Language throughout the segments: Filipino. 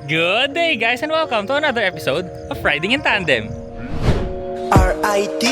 Good day guys and welcome to another episode of Riding in Tandem. RIT,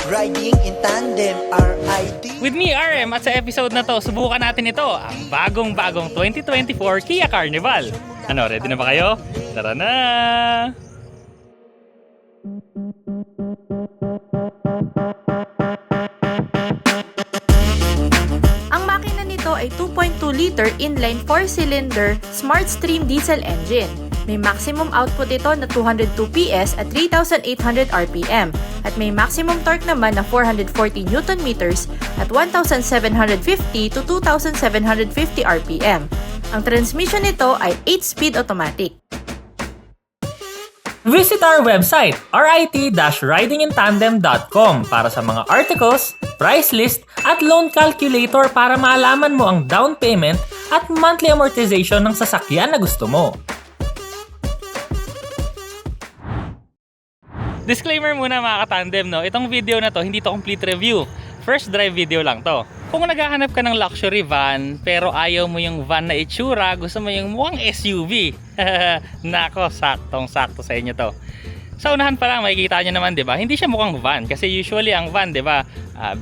Riding in Tandem, RIT. With me, RM, at sa episode na to, subukan natin ito, ang bagong-bagong 2024 Kia Carnival. Ano, ready na ba kayo? Tara na! Ang makina nito ay 2.2-liter inline 4-cylinder Smart Stream diesel engine. May maximum output ito na 202 PS at 3,800 RPM at may maximum torque naman na 440 Nm at 1,750 to 2,750 RPM. Ang transmission nito ay 8-speed automatic. Visit our website, rit-ridingintandem.com para sa mga articles, price list, at loan calculator para malaman mo ang down payment at monthly amortization ng sasakyan na gusto mo. Disclaimer muna mga katandem, no? Itong video na to, hindi to complete review. First drive video lang to. Kung naghahanap ka ng luxury van, pero ayaw mo yung van na itsura, gusto mo yung mukhang SUV. Nako, saktong-sakto sa inyo to. Sa unahan pa lang, makikita nyo naman, di ba? Hindi siya mukhang van. Kasi usually ang van, di ba?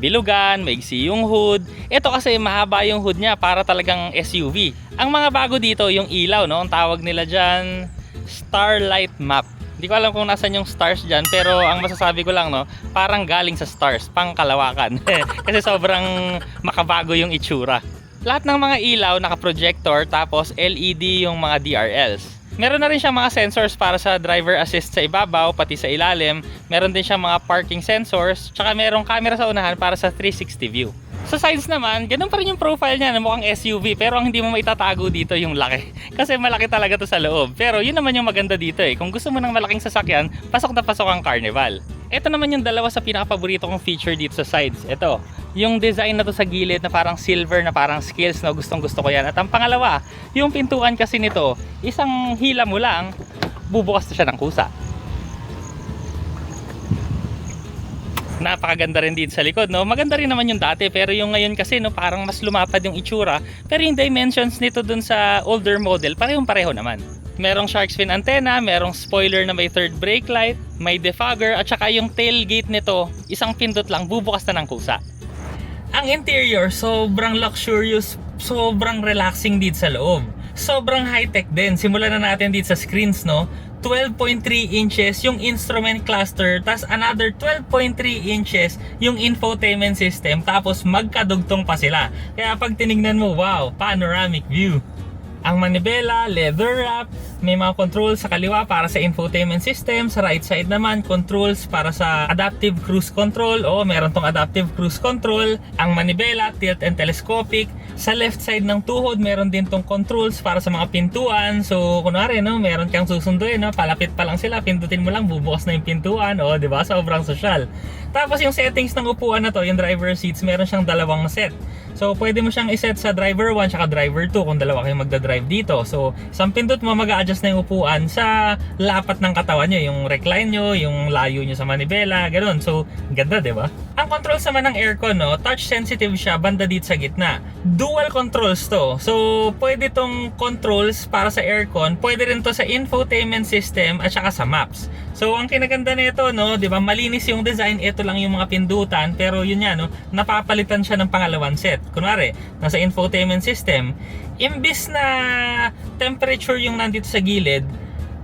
Bilugan, maigsi yung hood. Ito kasi mahaba yung hood niya para talagang SUV. Ang mga bago dito, yung ilaw, no? Ang tawag nila dyan, Starlight Map. Hindi ko alam kung nasan yung stars dyan, pero ang masasabi ko lang, no, parang galing sa stars, pang kalawakan. Kasi sobrang makabago yung itsura. Lahat ng mga ilaw naka-projector, tapos LED yung mga DRLs. Meron na rin siyang mga sensors para sa driver assist sa ibabaw, pati sa ilalim. Meron din siyang mga parking sensors, tsaka merong camera sa unahan para sa 360 view. Sa sides naman, ganun pa rin yung profile niya na mukhang SUV, pero ang hindi mo maitatago dito yung laki. Kasi malaki talaga to sa loob. Pero yun naman yung maganda dito eh. Kung gusto mo ng malaking sasakyan, pasok na pasok ang Carnival. Ito naman yung dalawa sa pinaka-paborito kong feature dito sa sides. Ito, yung design na to sa gilid na parang silver na parang scales, no? Gustong gusto ko yan. At ang pangalawa, yung pintuan kasi nito, isang hila mo lang, bubukas na siya ng kusa. Napakaganda rin dito sa likod, no? Maganda rin naman yung dati, pero yung ngayon kasi, no, parang mas lumapad yung itsura. Pero yung dimensions nito dun sa older model, parehong-pareho naman. Merong shark's fin antenna, merong spoiler na may third brake light, may defogger, at saka yung tailgate nito, isang pindot lang, bubukas na ng kusa. Ang interior, sobrang luxurious, sobrang relaxing dito sa loob. Sobrang high-tech din. Simulan na natin dito sa screens, no? 12.3 inches yung instrument cluster, tas another 12.3 inches yung infotainment system, tapos magkadugtong pa sila. Kaya pag tinignan mo, wow, panoramic view. Ang manibela, leather wrap, may mga controls sa kaliwa para sa infotainment system. Sa right side naman, controls para sa adaptive cruise control. O, meron tong adaptive cruise control. Ang manibela, tilt and telescopic. Sa left side ng tuhod, meron din tong controls para sa mga pintuan. So, kunwari, no, meron kang susunduin, no, palapit pa lang sila, pindutin mo lang, bubukas na yung pintuan. O, di ba? Sobrang social. Tapos yung settings ng upuan na to, yung driver seats, meron siyang dalawang set. So, pwede mo siyang iset sa driver 1 at driver 2 kung dalawa kayong magdadrive dito. So, isang pindot mo mag-a-adjust na yung upuan sa lapat ng katawan nyo. Yung recline nyo, yung layo nyo sa manibela, ganoon. So, ganda, di ba? Ang controls naman ng aircon, no, touch sensitive siya, banda dito sa gitna. Dual controls to. So, pwede tong controls para sa aircon, pwede rin to sa infotainment system at saka sa maps. So, ang kinaganda nito, no, di ba, malinis yung design, ito lang yung mga pindutan, pero yun yan, no, napapalitan siya ng pangalawang set. Kunwari, nasa infotainment system, imbis na temperature yung nandito sa gilid,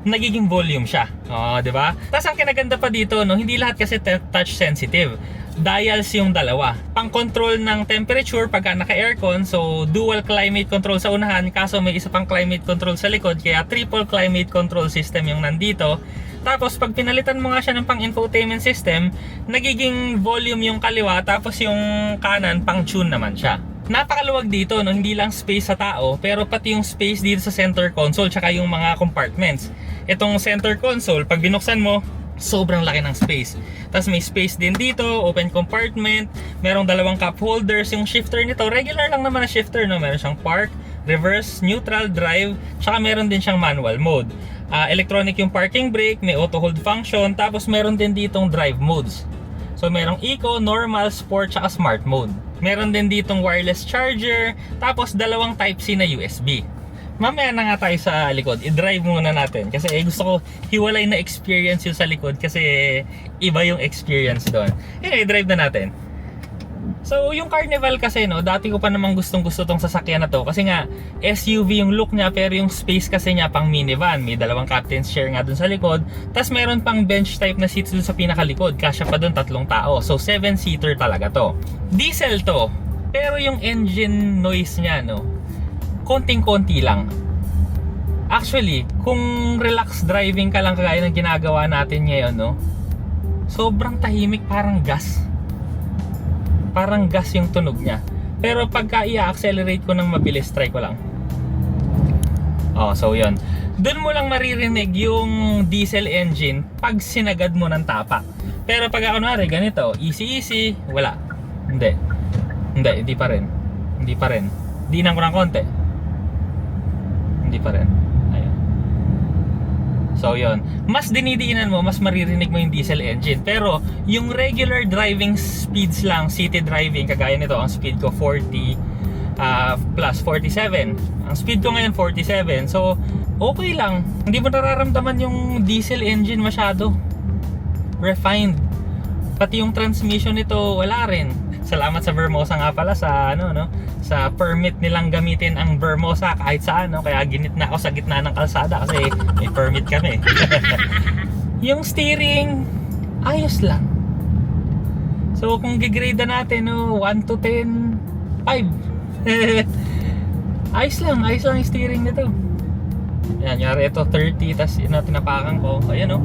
nagiging volume siya. Oh, di ba? Tapos ang kinaganda pa dito, no, hindi lahat kasi touch sensitive. Dials yung dalawa. Pang-control ng temperature pagka naka-aircon, so dual climate control sa unahan, kaso may isa pang climate control sa likod, kaya triple climate control system yung nandito. Tapos pag pinalitan mo nga siya ng pang-infotainment system, nagiging volume yung kaliwa, tapos yung kanan pang-tune naman siya. Napakaluwag dito, no? Hindi lang space sa tao, pero pati yung space dito sa center console, tsaka yung mga compartments. Itong center console, pag binuksan mo, sobrang laki ng space. Tapos may space din dito, open compartment, merong dalawang cup holders. Yung shifter nito, regular lang naman na shifter, no? Meron siyang park, reverse, neutral, drive, tsaka meron din siyang manual mode. Electronic yung parking brake, may auto hold function, tapos meron din ditong drive modes. So merong eco, normal, sport, tsaka smart mode. Meron din ditong wireless charger, tapos dalawang type C na USB. mamaya na nga tayo sa likod. I-drive muna natin. Kasi gusto ko hiwalay na experience yung sa likod. Kasi iba yung experience doon. I-drive na natin. So yung Carnival kasi no, dati ko pa namang gustong tong sasakyan na to. Kasi nga SUV yung look niya, pero yung space kasi niya pang minivan. May dalawang captain's chair nga dun sa likod. Tapos meron pang bench type na seats dun sa pinakalikod. Kasya pa dun 3 tao. So 7-seater talaga to. Diesel to. Pero yung engine noise niya no, konting-konti lang. Actually, kung relax driving ka lang kagaya ng ginagawa natin ngayon no, sobrang tahimik, parang gas. Parang gas yung tunog niya. Pero pagka i-accelerate ko ng mabilis, try ko lang. Oh, so yun. Doon mo lang maririnig yung diesel engine pag sinagad mo ng tapak. Pero pag kunwari ganito, easy, wala. Hindi pa rin. Dinan ko ng konti. Hindi pa rin. Ayun. So yun, mas dinidiinan mo, mas maririnig mo yung diesel engine. Pero yung regular driving speeds lang, city driving, kagaya nito, ang speed ko 40 plus 47. Ang speed ko ngayon 47. So okay lang, hindi mo nararamdaman yung diesel engine masyado. Refined. Pati yung transmission nito wala rin. Salamat sa Vermosa nga pala sa sa permit nilang gamitin ang Vermosa kahit saan, no? Kaya ginitna ako sa gitna ng kalsada kasi may permit kami. Yung steering ayos lang. So kung gigrade na natin 1 to 10, 5. ayos lang yung steering nito. Yan, yari ito 30, tas tinapakan ko. Ayan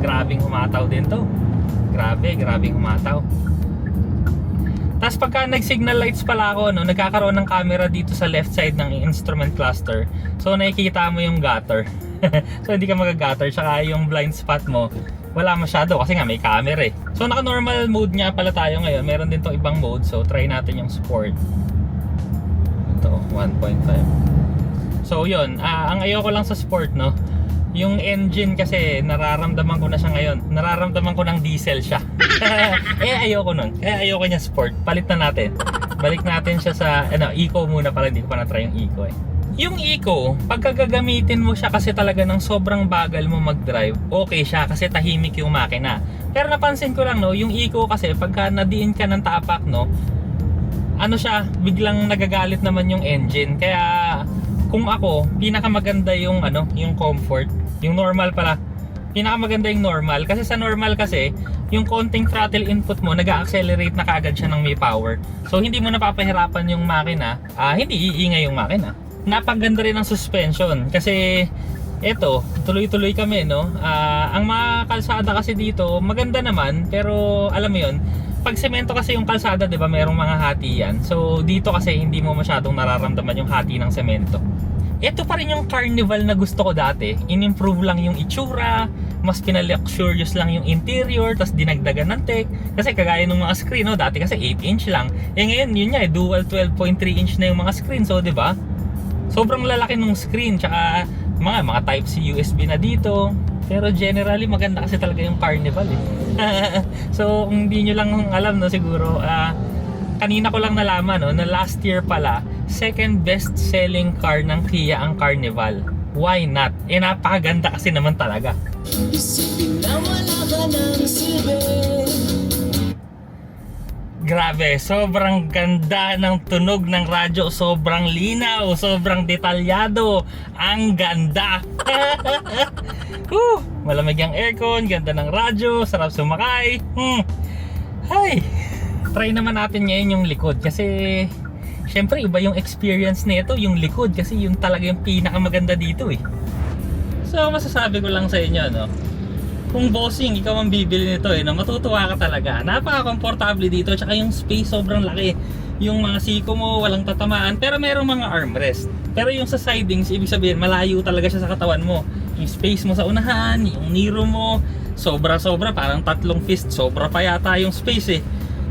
grabing humataw din to. Grabing humataw. Tapos pagka nag-signal lights pala ako, nagkakaroon ng camera dito sa left side ng instrument cluster. So nakikita mo yung gutter. So hindi ka mag-gutter. Tsaka yung blind spot mo, wala masyado kasi nga may camera eh. So naka-normal mode nga pala tayo ngayon. Meron din tong ibang mode. So try natin yung sport. Ito, 1.5. So yun, ang ayoko lang sa sport yung engine kasi nararamdaman ko na siya ngayon. Nararamdaman ko ng diesel siya. Ayoko nun. Ayoko niya sport. Palit na natin. Balik natin siya sa eco muna pala. Hindi ko pa na-try yung eco eh. Yung eco, pagka gagamitin mo siya kasi talaga ng sobrang bagal mo mag-drive, okay siya kasi tahimik yung makina. Pero napansin ko lang yung eco kasi pagka nadiin ka ng tapak siya, biglang nagagalit naman yung engine. Kaya kung ako, pinakamaganda yung yung comfort, yung normal pala. Pinakamaganda yung normal kasi sa normal kasi yung konting throttle input mo, nag-accelerate na kaagad siya ng may power. So hindi mo napapahirapan yung makina, hindi iingay yung makina. Napaganda rin ang suspension kasi eto, tuloy-tuloy kami ang mga kalsada kasi dito maganda naman, pero alam mo yun, pag semento kasi yung kalsada, 'di ba, merong mga hati yan. So dito kasi hindi mo masyadong nararamdaman yung hati ng semento. Ito pa rin yung Carnival na gusto ko dati. In-improve lang yung itsura, mas pinaluxurious lang yung interior, tas dinagdagan ng tech. Kasi kagaya ng mga screen, dati kasi 8-inch lang. Ngayon yun nga, dual 12.3-inch na yung mga screen. So 'di ba? Sobrang lalaki ng screen, tsaka mga Type-C USB na dito. Pero generally maganda kasi talaga yung Carnival eh. So kung hindi nyo lang alam siguro, kanina ko lang nalaman na last year pala, second best selling car ng Kia ang Carnival. Why not? Napakaganda kasi naman talaga. Isipin na wala ka ng silbi. Grabe, sobrang ganda ng tunog ng radyo, sobrang linaw, sobrang detalyado. Ang ganda. Malamig ang aircon, ganda ng radyo, sarap sumakay. Hay. Try naman natin ngayon yung likod kasi syempre iba yung experience nito, yung likod kasi yun talaga yung pinakamaganda dito eh. So masasabi ko lang sa inyo kung bossing ikaw ang bibili nito matutuwa ka talaga. Napaka-komportable dito, tsaka yung space sobrang laki. Yung mga siko mo walang tatamaan, pero merong mga armrest. Pero yung sa sidings, ibig sabihin malayo talaga siya sa katawan mo. Yung space mo sa unahan, yung niro mo, sobra-sobra, parang 3 fist, sobra pa yata yung space eh.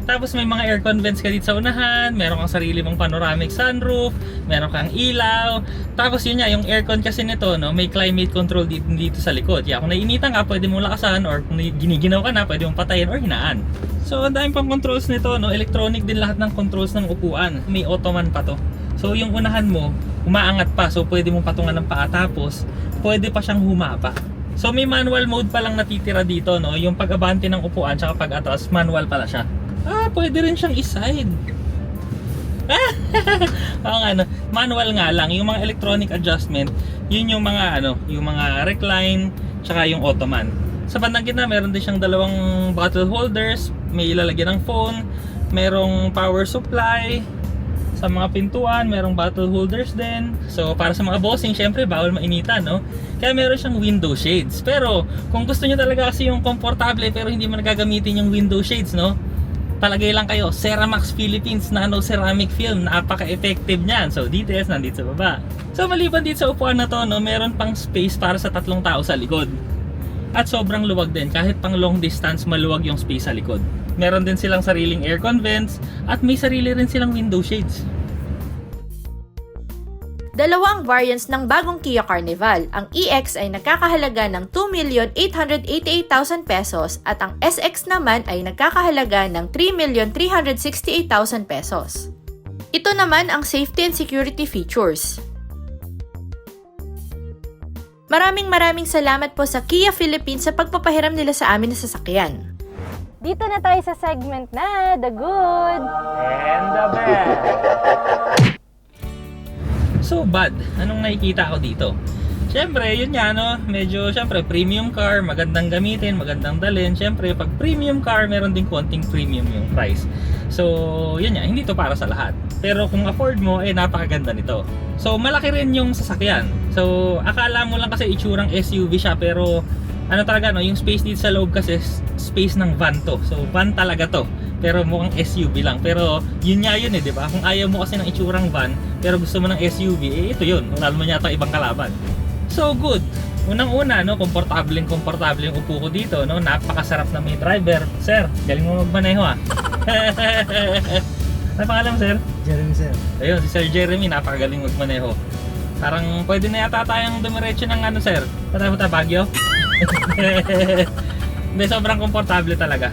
Tapos may mga aircon vents ka dito sa unahan, meron kang sarili mong panoramic sunroof, meron kang ilaw. Tapos yun nga, yung aircon kasi nito, may climate control dito sa likod. Kaya kung naiinitan ka, pwede mong lakasan, or kung giniginaw ka na, pwede mong patayin or hinaan. So ang dami pang controls nito, electronic din lahat ng controls ng upuan. May Ottoman pa to. So yung unahan mo, umaangat pa. So pwede mong patungan ng paa, tapos pwede pa siyang humapa. So may manual mode pa lang natitira dito, no? Yung pag-abante ng upuan tsaka pag-atras, manual pala siya. Pwede rin siyang i-side. Oo nga, no? Manual nga lang. Yung mga electronic adjustment, yun yung mga yung mga recline tsaka yung ottoman. Sa bandang gitna, meron din siyang dalawang bottle holders, may ilalagyan ng phone, merong power supply. Sa mga pintuan, merong bottle holders din. So para sa mga bossing, syempre bawal mainitan, no? Kaya meron siyang window shades. Pero kung gusto niyo talaga kasi yung komportable pero hindi mo nagagamitin yung window shades, no? Palagay lang kayo, Ceramax Philippines Nano Ceramic Film, napaka-effective niyan. So details nandito sa baba. So maliban dito sa upuan na to, no, meron pang space para sa 3 tao sa likod. At sobrang luwag din, kahit pang long distance maluwag yung space sa likod. Meron din silang sariling aircon vents at may sarili rin silang window shades. Dalawa ang variants ng bagong Kia Carnival. Ang EX ay nagkakahalaga ng 2,888,000 pesos at ang SX naman ay nagkakahalaga ng 3,368,000 pesos. Ito naman ang safety and security features. Maraming salamat po sa Kia Philippines sa pagpapahiram nila sa amin na sasakyan. Dito na tayo sa segment na The Good. And the bad. So bad, anong nakikita ko dito? Siyempre, yun nga, no? Medyo, siyempre, premium car, magandang gamitin, magandang dalhin. Siyempre, pag premium car, meron din konting premium yung price. So, yun nga, hindi to para sa lahat. Pero kung afford mo, napakaganda nito. So, malaki rin yung sasakyan. So, akala mo lang kasi itsurang SUV siya, pero ano talaga, no? Yung space dito sa loob kasi, space ng van to. So, van talaga to. Pero mukhang SUV lang. Pero yun nga yun, di ba? Kung ayaw mo kasi ng itsurang van, pero gusto mo ng SUV, ito yun. Wala mo yata ibang kalaban. So good. Unang-una, no, komportable yung upo ko dito, no. Napakasarap na may driver. Sir, galing mo magmaneho, ah. Ano pangalan mo, sir? Jeremy, sir. Ayun, si Sir Jeremy, napakagaling magmaneho. Parang pwede na yata tayong dumiretso ng sir. Patay mo tayo, Baguio? Hindi, sobrang komportable talaga.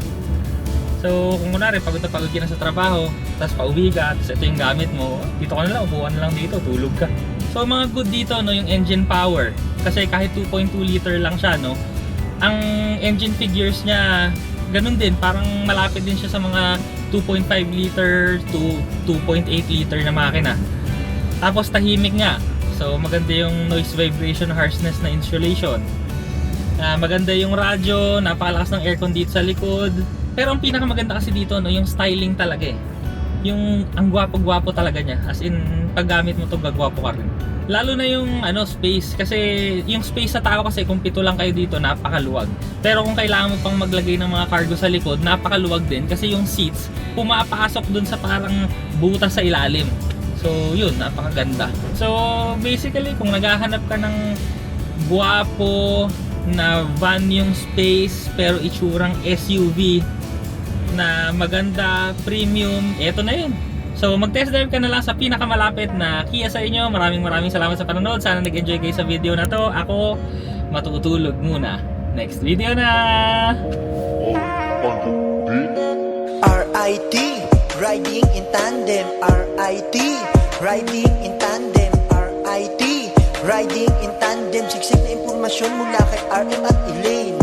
So, kung kunwari, pagod na sa trabaho, tapos pauwi ka, tapos ito yung gamit mo, dito ka na lang, upuan na lang dito, tulog ka. So, mga good dito, no, yung engine power. Kasi kahit 2.2 liter lang siya, no, ang engine figures niya, ganun din, parang malapit din siya sa mga 2.5 liter to 2.8 liter na makina. Tapos tahimik nga. So, maganda yung noise vibration harshness na insulation. Maganda yung radyo, napakalakas ng aircon dito sa likod. Pero ang pinakamaganda kasi dito, no, yung styling talaga eh. Yung ang gwapo-gwapo talaga niya. As in, paggamit mo to, gagwapo ka rin. Lalo na yung space. Kasi yung space sa tao kasi kung 7 lang kayo dito, napakaluwag. Pero kung kailangan mo pang maglagay ng mga cargo sa likod, napakaluwag din. Kasi yung seats, pumapasok dun sa parang butas sa ilalim. So yun, napakaganda. So basically, kung naghahanap ka ng gwapo na van yung space pero itsurang SUV na maganda, premium, eto na yun. So mag-test drive ka na lang sa pinakamalapit na Kia sa inyo. Maraming salamat sa panonood. Sana nag-enjoy kayo sa video na to. Ako, matutulog muna. Next video na! RIT, riding in tandem. RIT, riding in tandem. RIT, riding in tandem. Siksik na impormasyon mula kay RM at Elaine.